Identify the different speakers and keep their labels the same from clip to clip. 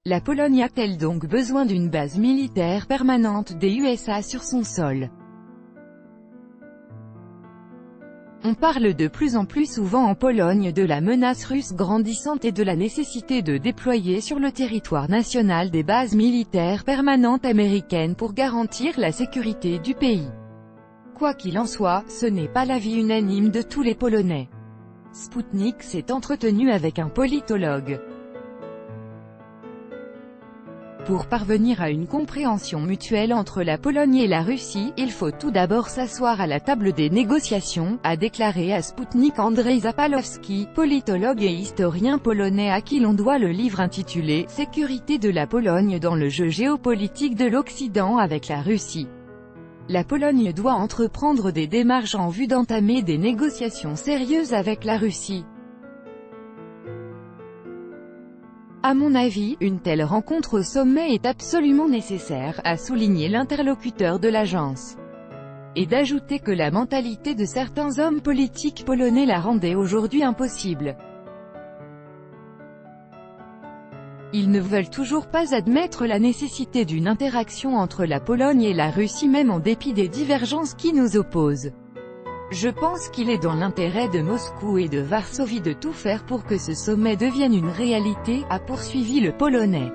Speaker 1: La Pologne a-t-elle donc besoin d'une base militaire permanente des USA sur son sol? On parle de plus en plus souvent en Pologne de la menace russe grandissante et de la nécessité de déployer sur le territoire national des bases militaires permanentes américaines pour garantir la sécurité du pays. Quoi qu'il en soit, ce n'est pas l'avis unanime de tous les Polonais. Sputnik s'est entretenu avec un politologue. Pour parvenir à une compréhension mutuelle entre la Pologne et la Russie, il faut tout d'abord s'asseoir à la table des négociations, a déclaré à Sputnik Andrzej Zapalowski, politologue et historien polonais à qui l'on doit le livre intitulé « Sécurité de la Pologne dans le jeu géopolitique de l'Occident avec la Russie ». La Pologne doit entreprendre des démarches en vue d'entamer des négociations sérieuses avec la Russie. À mon avis, une telle rencontre au sommet est absolument nécessaire, a souligné l'interlocuteur de l'agence. Et d'ajouter que la mentalité de certains hommes politiques polonais la rendait aujourd'hui impossible. Ils ne veulent toujours pas admettre la nécessité d'une interaction entre la Pologne et la Russie même en dépit des divergences qui nous opposent. Je pense qu'il est dans l'intérêt de Moscou et de Varsovie de tout faire pour que ce sommet devienne une réalité, a poursuivi le Polonais.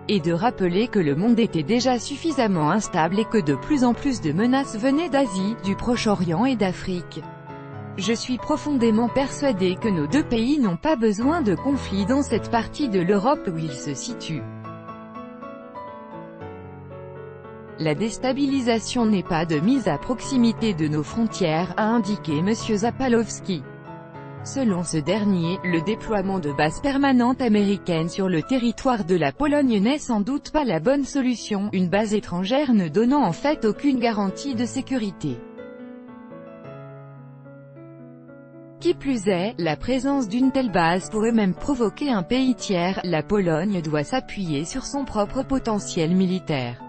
Speaker 1: Et de rappeler que le monde était déjà suffisamment instable et que de plus en plus de menaces venaient d'Asie, du Proche-Orient et d'Afrique. Je suis profondément persuadé que nos deux pays n'ont pas besoin de conflits dans cette partie de l'Europe où ils se situent. La déstabilisation n'est pas de mise à proximité de nos frontières, a indiqué M. Zapalowski. Selon ce dernier, le déploiement de bases permanentes américaines sur le territoire de la Pologne n'est sans doute pas la bonne solution, une base étrangère ne donnant en fait aucune garantie de sécurité. Qui plus est, la présence d'une telle base pourrait même provoquer un pays tiers. La Pologne doit s'appuyer sur son propre potentiel militaire.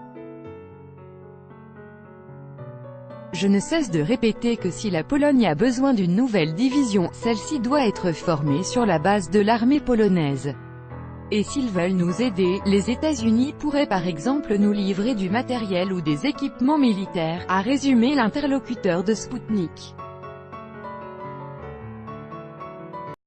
Speaker 1: Je ne cesse de répéter que si la Pologne a besoin d'une nouvelle division, celle-ci doit être formée sur la base de l'armée polonaise. Et s'ils veulent nous aider, les États-Unis pourraient par exemple nous livrer du matériel ou des équipements militaires, a résumé l'interlocuteur de Sputnik.